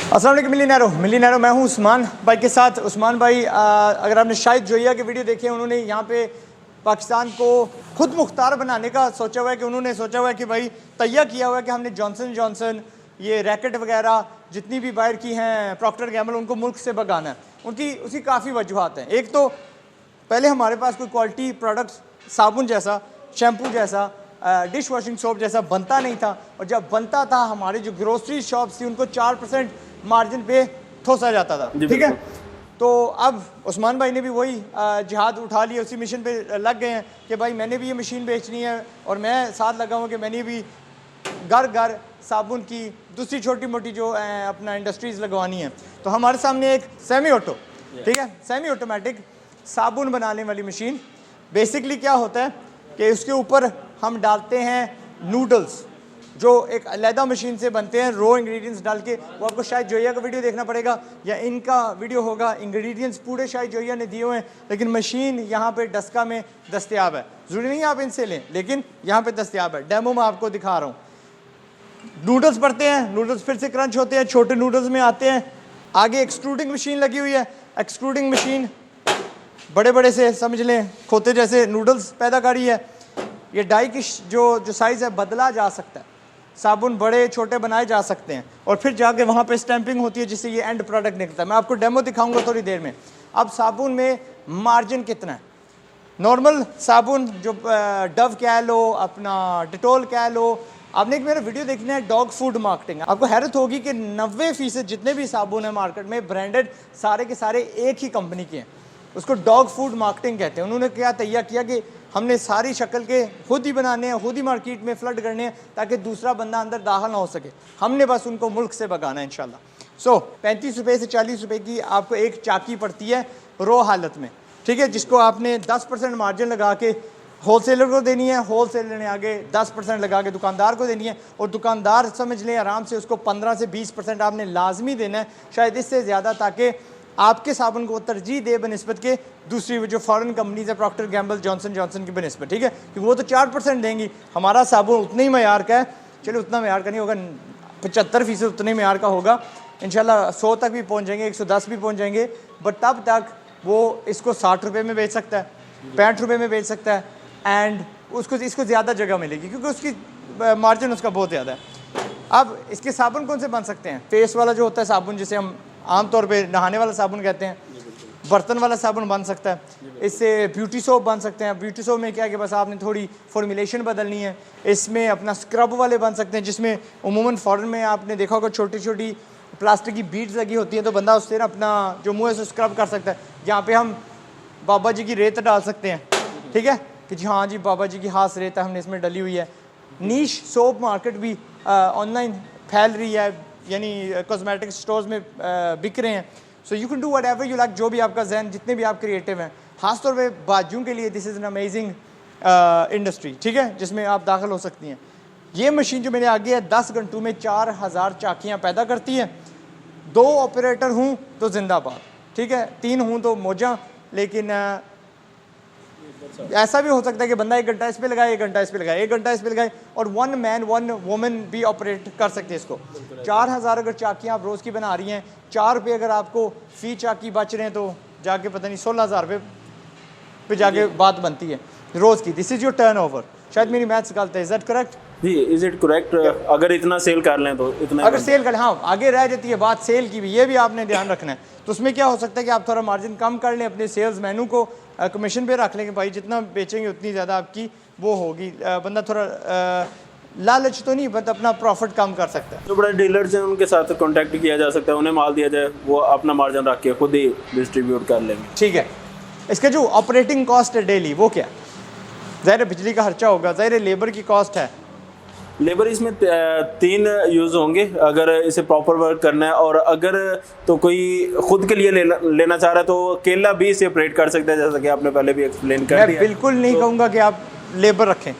अस्सलाम वालेकुम मिलीनेरो मैं हूं उस्मान भाई के साथ। उस्मान भाई अगर आपने शायद जोइया के वीडियो देखे, उन्होंने यहाँ पे पाकिस्तान को खुद मुख्तार बनाने का सोचा हुआ है कि उन्होंने सोचा हुआ है कि भाई तैयार किया हुआ है कि हमने जॉनसन जॉनसन ये रैकेट वगैरह जितनी भी बाहर की हैं, प्रॉक्टर गैम्बल, उनको मुल्क से भगाना है। उनकी उसकी काफ़ी वजूहत हैं। एक तो पहले हमारे पास कोई क्वालिटी प्रोडक्ट्स साबुन जैसा, शैम्पू जैसा, डिश वॉशिंग सोप जैसा बनता नहीं था, और जब बनता था हमारी जो ग्रोसरी शॉप्स थी उनको 4% मार्जिन पे ठोसा जाता था। ठीक है, तो अब उस्मान भाई ने भी वही जिहाद उठा लिया, उसी मिशन पे लग गए हैं कि भाई मैंने भी ये मशीन बेचनी है, और मैं साथ लगा हूँ कि मैंने भी घर घर साबुन की दूसरी छोटी मोटी जो अपना इंडस्ट्रीज़ लगवानी है। तो हमारे सामने एक सेमी ऑटो, ठीक है, सेमी ऑटोमेटिक साबुन बनाने वाली मशीन। बेसिकली क्या होता है कि उसके ऊपर हम डालते हैं नूडल्स जो एक अलहदा मशीन से बनते हैं, रॉ इंग्रेडिएंट्स डाल के। वो आपको शायद जोइया का वीडियो देखना पड़ेगा या इनका वीडियो होगा। इंग्रेडिएंट्स पूरे शायद जोइया ने दिए हुए हैं, लेकिन मशीन यहाँ पे डस्का में दस्तयाब है। ज़रूरी नहीं आप इनसे लें, लेकिन यहाँ पे दस्तयाब है। डेमो में आपको दिखा रहा हूँ। नूडल्स पड़ते हैं, नूडल्स फिर से क्रंच होते हैं, छोटे नूडल्स में आते हैं। आगे एक्सट्रूडिंग मशीन लगी हुई है। एक्सट्रूडिंग मशीन बड़े बड़े से समझ लें खोते जैसे नूडल्स पैदा कर रही है। ये डाई की जो साइज़ है बदला जा सकता है, साबुन बड़े छोटे बनाए जा सकते हैं, और फिर जाके वहाँ पे स्टैंपिंग होती है जिससे ये एंड प्रोडक्ट निकलता है। मैं आपको डेमो दिखाऊंगा थोड़ी देर में। अब साबुन में मार्जिन कितना है? नॉर्मल साबुन जो डव कह लो, अपना डिटोल कह लो, आपने एक मेरा वीडियो देखना है डॉग फूड मार्केटिंग। आपको हैरत होगी कि 90% जितने भी साबुन है मार्केट में ब्रांडेड, सारे के सारे एक ही कंपनी के हैं। उसको डॉग फूड मार्केटिंग कहते हैं। उन्होंने क्या तैयार किया कि हमने सारी शक्ल के खुद ही बनाने हैं, खुद ही मार्केट में फ्लड करने हैं ताकि दूसरा बंदा अंदर दाखिल ना हो सके। हमने बस उनको मुल्क से भगाना है इंशाल्लाह। 35 रुपये से 40 रुपये की आपको एक चाकी पड़ती है रॉ हालत में, ठीक है, जिसको आपने 10% मार्जिन लगा के होलसेलर को देनी है, होलसेलर ने आगे 10% लगा के दुकानदार को देनी है, और दुकानदार समझ लें आराम से उसको 15 से 20% आपने लाजमी देना है, शायद इससे ज़्यादा, ताकि आपके साबुन को तरजीह दे बनस्बत के दूसरी जो फॉरेन कंपनीज है, प्रॉक्टर गैम्बल, जॉनसन जॉनसन की बनस्बत, ठीक है, क्योंकि वो तो 4% देंगी। हमारा साबुन उतने ही मयार का है, चलिए उतना मयार का नहीं होगा, 75% उतने मयार का होगा इंशाल्लाह। 100 तक भी पहुँच जाएंगे, 110 भी पहुँच जाएंगे, बट तब तक वो इसको 60 रुपये में बेच सकता है, 65 रुपये में बेच सकता है, एंड इसको ज़्यादा जगह मिलेगी क्योंकि उसकी मार्जिन उसका बहुत ज़्यादा है। अब इसके साबुन कौन से बन सकते हैं? फेस वाला जो होता है साबुन, जिसे हम आमतौर पे नहाने वाला साबुन कहते हैं, बर्तन वाला साबुन बन सकता है। इससे ब्यूटी सोप बन सकते हैं। ब्यूटी सोप में क्या है कि बस आपने थोड़ी फॉर्मुलेशन बदलनी है। इसमें अपना स्क्रब वाले बन सकते हैं, जिसमें उमूमन फ़ॉरेन में आपने देखा होगा छोटी छोटी प्लास्टिक की बीड्स लगी होती हैं, तो बंदा उससे ना अपना जो मुँह है उसे स्क्रब कर सकता है। यहाँ पर हम बाबा जी की रेत डाल सकते हैं, ठीक है, कि जी हाँ जी बाबा जी की हाथ रेत है, हमने इसमें डली हुई है। नीश सोप मार्केट भी ऑनलाइन फैल रही है, यानी कॉस्मेटिक स्टोर्स में बिक रहे हैं। So you can do what ever you like, जो भी आपका जहन, जितने भी आप क्रिएटिव हैं। ख़ासतौर पे बाजुओं के लिए this is an amazing industry, ठीक है, जिसमें आप दाखिल हो सकती हैं। ये मशीन जो मेरे आगे है 10 घंटों में 4000 चाकियाँ पैदा करती है। 2 ऑपरेटर हूँ तो जिंदाबाद, ठीक है, 3 हूँ तो मौजा। लेकिन ऐसा भी हो सकता है कि बंदा 1 घंटा इस पे लगाए, 1 घंटा इस पे लगाए, 1 घंटा इस पे लगाए, और 1 मैन 1 वुमन भी ऑपरेट कर सकते हैं इसको। 4000 अगर चाकियाँ आप रोज़ की बना रही हैं, 4 रुपये अगर आपको फ़ी चाकी बच रहे हैं, तो जाके पता नहीं 16,000 रुपये पे जाके बात बनती है रोज़ की। This is your turnover. शायद मेरी मैथ्स गलत है, इज़ दैट करेक्ट? जी, इज़ इट करेक्ट? अगर इतना सेल कर लें तो इतना, अगर सेल कर, हाँ, आगे रह जाती है बात सेल की भी, ये भी आपने ध्यान रखना है। तो उसमें क्या हो सकता है कि आप थोड़ा मार्जिन कम कर लें, अपने सेल्स मैनू को कमीशन पे रख लें कि भाई जितना बेचेंगे उतनी ज़्यादा आपकी वो होगी। बंदा थोड़ा लालच तो नहीं, बट अपना प्रॉफिट कम कर सकता है। जो बड़े डीलर्स हैं उनके साथ कॉन्टैक्ट किया जा सकता है, उन्हें माल दिया जाए, वो अपना मार्जिन रख के खुद ही डिस्ट्रीब्यूट कर लेंगे, ठीक है। इसका जो ऑपरेटिंग कॉस्ट है डेली, वो क्या? ज़ाहिर बिजली का खर्चा होगा, ज़ाहिर लेबर की कॉस्ट है। लेबर इसमें 3 यूज़ होंगे अगर इसे प्रॉपर वर्क करना है, और अगर तो कोई खुद के लिए लेना चाह रहा है तो अकेला भी इसे ऑपरेट कर सकता है, जैसा कि आपने पहले भी एक्सप्लेन कर दिया। मैं बिल्कुल नहीं कहूँगा कि आप लेबर रखें,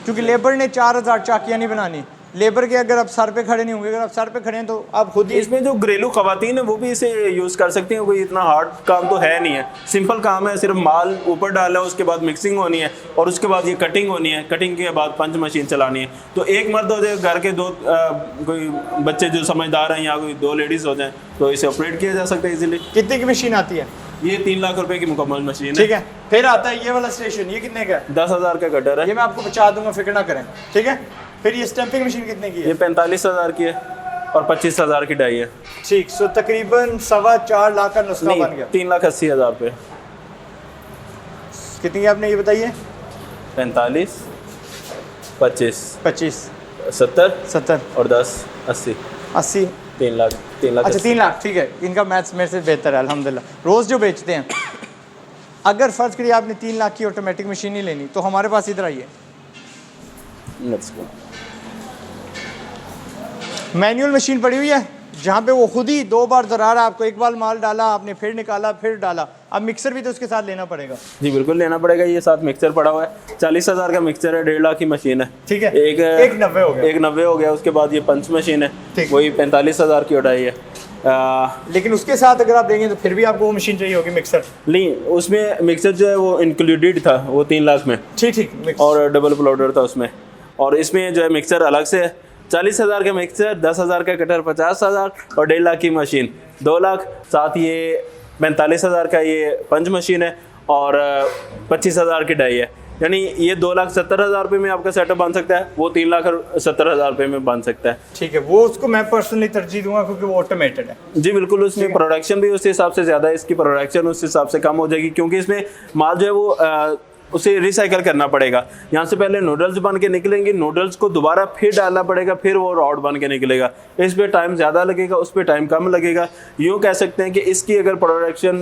क्योंकि लेबर ने 4000 चाकियाँ नहीं बनानी, लेबर के अगर आप सर पे खड़े नहीं होंगे, अगर आप सर पे खड़े हैं तो आप खुद ही इसमें जो घरेलू खवातीन है वो भी इसे यूज़ कर सकती हैं, कोई इतना हार्ड काम तो है नहीं है, सिंपल काम है, सिर्फ माल ऊपर डालना है, उसके बाद मिक्सिंग होनी है और उसके बाद ये कटिंग होनी है, कटिंग के बाद पंच मशीन चलानी है। तो एक मर्द हो जाए, घर के दो कोई बच्चे जो समझदार हैं या कोई 2 लेडीज़ हो जाएं तो इसे ऑपरेट किया जा सकता है इजीली। कितने की मशीन आती है? ये 3 लाख रुपए की मुकम्मल मशीन है। ठीक है, फिर आता है ये वाला स्टेशन, ये कितने का है? 10,000 का कटर है, ये मैं आपको बचा दूंगा, फिक्र ना करें, ठीक है। फिर ये स्टैंपिंग मशीन कितने की है? ये 45,000 की है और 25,000 की डाई है। ठीक, सो तकरीबन 4.25 लाख का नुस्खा बन गया। 3,80,000 रुपये। कितनी की आपने ये बताइए? 45, 25, 25, 70 और 10, 80, 80, 3 लाख। अच्छा 3 लाख, ठीक है। इनका मैथ्स मेरे से बेहतर है अल्हम्दुलिल्लाह। रोज़ जो बेचते हैं, अगर फ़र्ज़ करिए आपने 3 लाख की ऑटोमेटिक मशीन ही लेनी तो हमारे पास इधर आइए। Let's go। मैनुअल मशीन पड़ी हुई है जहाँ पे वो खुद ही 2 बार दरार, आपको एक बार माल डाला आपने, फिर निकाला, फिर डाला। अब मिक्सर भी तो उसके साथ लेना पड़ेगा। जी बिल्कुल लेना पड़ेगा, ये साथ मिक्सर पड़ा हुआ है। 40,000 का मिक्सर है, 1.5 लाख की मशीन है। ठीक है, एक 90 हो गया। एक 90 हो गया। उसके बाद ये पंच मशीन है, ठीक। वही 45,000 की उठाई है। लेकिन उसके साथ अगर आप देंगे तो फिर भी आपको वो मशीन चाहिए होगी, मिक्सर। नहीं, उसमें मिक्सर जो है वो इंक्लूडेड था, वो 3 लाख में। ठीक, और डबल प्लोडर था उसमें। और इसमें जो है मिक्सर अलग से है। 40,000 का मिक्सर, 10,000 का कटर, 50,000 और 1.5 लाख की मशीन 2 लाख। साथ ये 45,000 का ये पंच मशीन है और 25,000 की डाई है। यानी ये 2,70,000 रुपये में आपका सेटअप बन सकता है, वो 3,70,000 रुपये में बन सकता है। ठीक है, वो उसको मैं पर्सनली तरजीह दूंगा क्योंकि वो ऑटोमेटेड है। जी बिल्कुल, उसमें प्रोडक्शन भी उस हिसाब से ज़्यादा है, इसकी प्रोडक्शन उस हिसाब से कम हो जाएगी क्योंकि इसमें माल जो है वो उसे रिसाइकल करना पड़ेगा। यहाँ से पहले नूडल्स बन के निकलेंगे, नूडल्स को दोबारा फिर डालना पड़ेगा, फिर वो रॉड बन के निकलेगा। इस पे टाइम ज़्यादा लगेगा, उस पे टाइम कम लगेगा। यूँ कह सकते हैं कि इसकी अगर प्रोडक्शन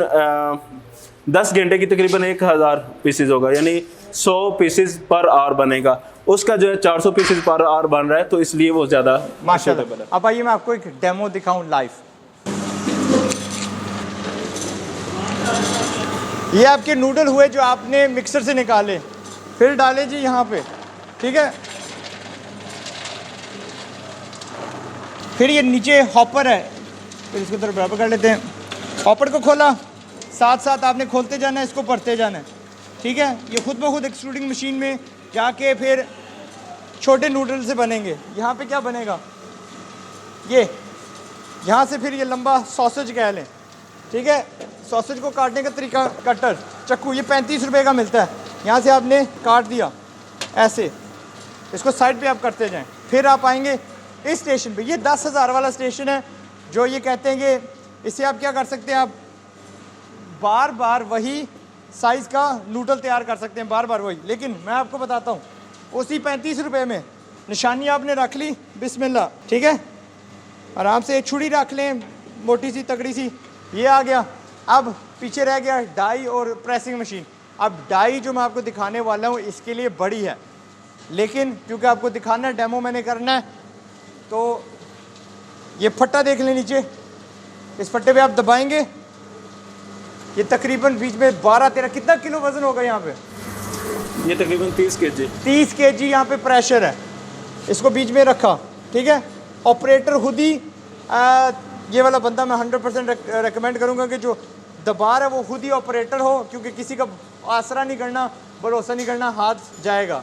10 घंटे की तकरीबन 1,000 पीसेज होगा, यानी 100 पीसेज पर आवर बनेगा। उसका जो है 400 पीसेज पर आवर बन रहा है, तो इसलिए वो ज़्यादा माशाल्लाह। अब आइए मैं आपको एक डेमो दिखाऊँ लाइव। ये आपके नूडल हुए जो आपने मिक्सर से निकाले, फिर डाले जी यहाँ पे, ठीक है। फिर ये नीचे हॉपर है, फिर इसको थोड़ा बराबर कर लेते हैं। हॉपर को खोला, साथ साथ आपने खोलते जाना है, इसको भरते जाना है, ठीक है। ये खुद ब खुद एक्सट्रूडिंग मशीन में जाके फिर छोटे नूडल से बनेंगे। यहाँ पे क्या बनेगा, ये यहाँ से फिर ये लंबा सॉसेज कह लें, ठीक है। सॉसेज को काटने का तरीका, कटर, चक्कू, ये 35 रुपये का मिलता है। यहाँ से आपने काट दिया ऐसे, इसको साइड पे आप करते जाएं। फिर आप आएंगे इस स्टेशन पे, ये 10,000 वाला स्टेशन है जो ये कहते हैं कि इससे आप क्या कर सकते हैं, आप बार बार वही साइज़ का नूडल तैयार कर सकते हैं, बार बार वही। लेकिन मैं आपको बताता हूँ, उसी 35 रुपये में निशानी आपने रख ली, बिस्मिल्लाह, ठीक है। आराम से एक छुरी रख लें, मोटी सी तगड़ी सी, ये आ गया। अब पीछे रह गया डाई और प्रेसिंग मशीन। अब डाई जो मैं आपको दिखाने वाला हूँ इसके लिए बड़ी है, लेकिन क्योंकि आपको दिखाना है, डेमो मैंने करना है, तो ये फट्टा देख लें नीचे, इस फट्टे पे आप दबाएंगे, ये तकरीबन बीच में 12-13 कितना किलो वज़न होगा यहाँ पे, ये तकरीबन 30 kg। 30 kg यहाँ पे प्रेशर है। इसको बीच में रखा, ठीक है। ऑपरेटर खुद ही ये वाला बंदा मैं 100% रेकमेंड करूँगा कि जो दबार है वो खुद ही ऑपरेटर हो, क्योंकि किसी का आसरा नहीं करना, भरोसा नहीं करना, हाथ जाएगा।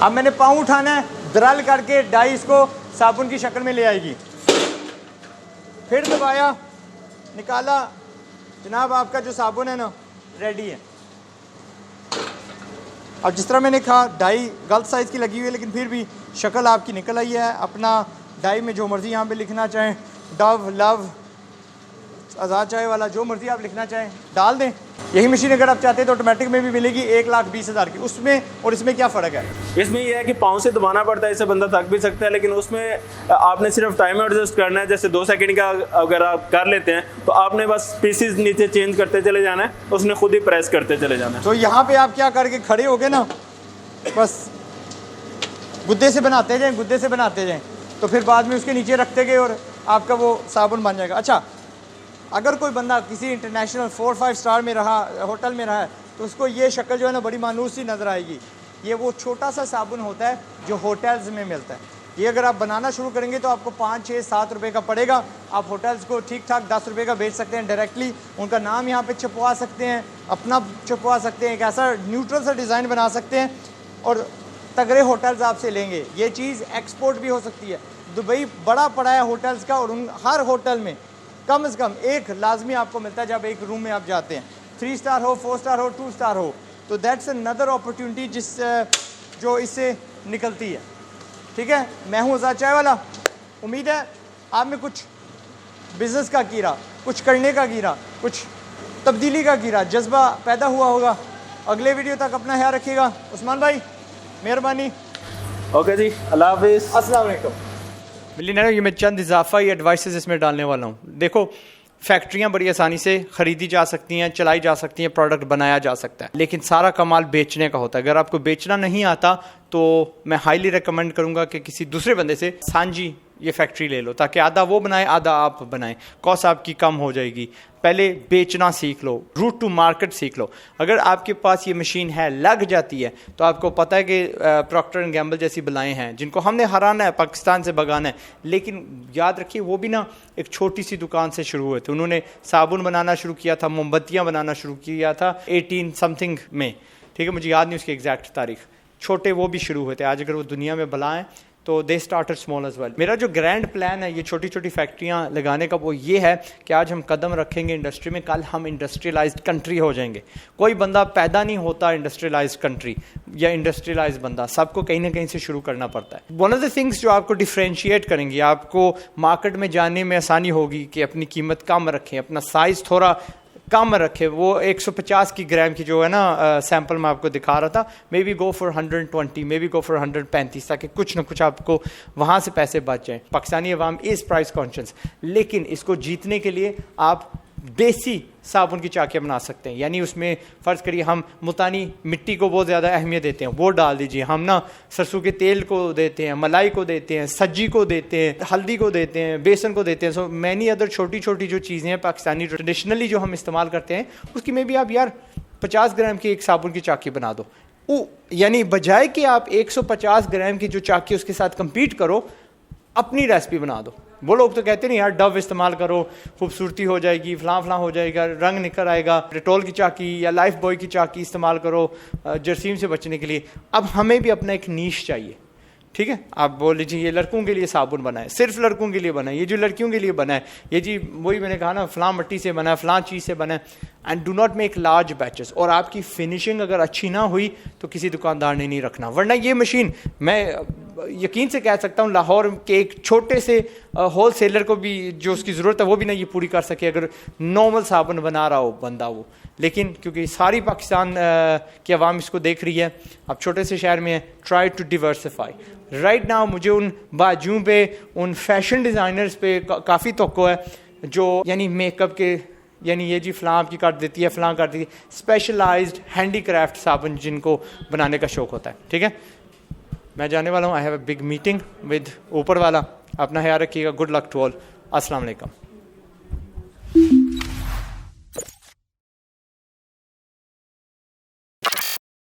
अब मैंने पाँव उठाना है, दरल करके डाई इसको साबुन की शक्ल में ले आएगी। फिर दबाया, निकाला, जनाब आपका जो साबुन है ना रेडी है। अब जिस तरह मैंने कहा डाई गलत साइज़ की लगी हुई है, लेकिन फिर भी शक्ल आपकी निकल आई है। अपना डाई में जो मर्ज़ी यहाँ पे लिखना चाहें, डव, लव, आज़ाद चाय वाला, जो मर्ज़ी आप लिखना चाहें डाल दें। यही मशीन अगर आप चाहते हैं तो ऑटोमेटिक में भी मिलेगी 1,20,000 की। उसमें और इसमें क्या फ़र्क है? इसमें यह है कि पाँव से दबाना पड़ता है, इससे बंदा थक भी सकता है, लेकिन उसमें आपने सिर्फ टाइम एडजस्ट करना है। जैसे 2 सेकंड का अगर आप कर लेते हैं तो आपने बस पीसेस नीचे चेंज करते चले जाना है, उसने खुद ही प्रेस करते चले जाना है। तो यहाँ पे आप क्या करके खड़े हो गए ना, बस गुद्दे से बनाते जाएँ, गुद्दे से बनाते जाएँ, तो फिर बाद में उसके नीचे रखते गए और आपका वो साबुन बन जाएगा। अच्छा, अगर कोई बंदा किसी इंटरनेशनल 4-5 स्टार में रहा, होटल में रहा है, तो उसको ये शक्ल जो है ना बड़ी मानूस सी नज़र आएगी। ये वो छोटा सा साबुन होता है जो होटल्स में मिलता है। ये अगर आप बनाना शुरू करेंगे तो आपको 5, 6, 7 रुपये का पड़ेगा। आप होटल्स को ठीक ठाक 10 रुपये का बेच सकते हैं डायरेक्टली, उनका नाम यहाँ पे छपवा सकते हैं, अपना छपवा सकते हैं, एक ऐसा न्यूट्रल सा डिज़ाइन बना सकते हैं और तगड़े होटल्स आपसे लेंगे। ये चीज़ एक्सपोर्ट भी हो सकती है। दुबई बड़ा पड़ा है होटल्स का और उन हर होटल में कम से कम एक लाजमी आपको मिलता है जब एक रूम में आप जाते हैं, 3 स्टार हो, 4 स्टार हो, 2 स्टार हो। तो दैट्स अनदर अपॉर्चुनिटी जो इससे निकलती है। ठीक है, मैं हूँ आज़ाद चाय वाला। उम्मीद है आप में कुछ बिज़नेस का कीड़ा, कुछ करने का कीड़ा, कुछ तब्दीली का कीड़ा, जज्बा पैदा हुआ होगा। अगले वीडियो तक अपना ख्याल रखिएगा। उस्मान भाई मेहरबानी। ओके जी, अल्लाह हाफिज़। अस्सलाम वालेकुम। मिलियनेयर, ये मैं चंद इजाफाई एडवाइसेस इसमें डालने वाला हूँ। देखो, फैक्ट्रियाँ बड़ी आसानी से ख़रीदी जा सकती हैं, चलाई जा सकती हैं, प्रोडक्ट बनाया जा सकता है, लेकिन सारा कमाल बेचने का होता है। अगर आपको बेचना नहीं आता तो मैं हाईली रिकमेंड करूँगा कि किसी दूसरे बंदे से सांझी ये फैक्ट्री ले लो, ताकि आधा वो बनाए आधा आप बनाएं, कॉस्ट आपकी कम हो जाएगी। पहले बेचना सीख लो, रूट टू मार्केट सीख लो। अगर आपके पास ये मशीन है, लग जाती है, तो आपको पता है कि प्रॉक्टर एंड गैम्बल जैसी बलाएं हैं जिनको हमने हराना है, पाकिस्तान से भगाना है। लेकिन याद रखिए वो भी ना एक छोटी सी दुकान से शुरू हुए थे। उन्होंने साबुन बनाना शुरू किया था, मोमबत्तियाँ बनाना शुरू किया था 18 समथिंग में, ठीक है, मुझे याद नहीं उसकी एग्जैक्ट तारीख। छोटे वो भी शुरू हुए थे। आज अगर वो दुनिया में बलाएं तो they started small as well. मेरा जो ग्रैंड प्लान है ये छोटी छोटी फैक्ट्रियाँ लगाने का, वो ये है कि आज हम कदम रखेंगे इंडस्ट्री में, कल हम इंडस्ट्रियलाइज्ड कंट्री हो जाएंगे। कोई बंदा पैदा नहीं होता इंडस्ट्रियलाइज्ड कंट्री या इंडस्ट्रियलाइज्ड बंदा, सबको कहीं ना कहीं से शुरू करना पड़ता है। वन ऑफ द थिंग्स जो आपको डिफ्रेंशिएट करेंगी, आपको मार्केट में जाने में आसानी होगी कि अपनी कीमत कम रखें, अपना साइज़ थोड़ा कम रखे। वो 150 की ग्राम की जो है ना सैंपल मैं आपको दिखा रहा था, may be go for 120, may be go for 135, ताकि कुछ ना कुछ आपको वहाँ से पैसे बच जाएं। पाकिस्तानी अवाम इज़ प्राइस कॉन्शियस, लेकिन इसको जीतने के लिए आप देसी साबुन की चाकियाँ बना सकते हैं। यानी उसमें फ़र्ज़ करिए हम मुल्तानी मिट्टी को बहुत ज़्यादा अहमियत देते हैं, वो डाल दीजिए। हम ना सरसों के तेल को देते हैं, मलाई को देते हैं, सज्जी को देते हैं, हल्दी को देते हैं, बेसन को देते हैं। सो मैनी अदर छोटी छोटी जो चीज़ें हैं पाकिस्तानी ट्रेडिशनली जो हम इस्तेमाल करते हैं, उसकी में भी आप यार 50 ग्राम की एक साबुन की चाकी बना दो। यानी बजाय कि आप 150 ग्राम की जो चाकी उसके साथ कम्पीट करो, अपनी रेसिपी बना दो। वो लोग तो कहते नहीं यार डव इस्तेमाल करो, खूबसूरती हो जाएगी, फलां हो जाएगा, रंग निकल आएगा। डेटॉल की चाकी या लाइफ बॉय की चाकी इस्तेमाल करो जरासीम से बचने के लिए। अब हमें भी अपना एक नीश चाहिए, ठीक है। आप बोल लीजिए ये लड़कों के लिए साबुन बना है, सिर्फ लड़कों के लिए बना है, ये जो लड़कियों के लिए बना है, ये जी वही मैंने कहा ना फलां मट्टी से बना है, फलां चीज़ से बना है। And do not make large batches. और आपकी फिनिशिंग अगर अच्छी ना हुई तो किसी दुकानदार ने नहीं रखना, वरना ये मशीन मैं यकीन से कह सकता हूँ लाहौर के एक छोटे से होल सेलर को भी जो उसकी ज़रूरत है वो भी ना ये पूरी कर सके, अगर नॉर्मल साबुन बना रहा हो बंदा वो। लेकिन क्योंकि सारी पाकिस्तान की आवाम इसको देख रही है, अब छोटे से शहर में है, try to diversify. Right now मुझे उन बाजुओं पे, उन फैशन डिज़ाइनर्स पे काफ़ी तवक्को है जो यानी मेकअप के, यानी ये जी फलां आपकी काट देती है, फलां काट देती है, स्पेशलाइज्ड हैंडीक्राफ्ट साबुन जिनको बनाने का शौक़ होता है, ठीक है। मैं जाने वाला हूँ, I have a big meeting with ऊपर वाला। अपना ख्याल रखिएगा। Good luck to all. अस्सलाम वालेकुम।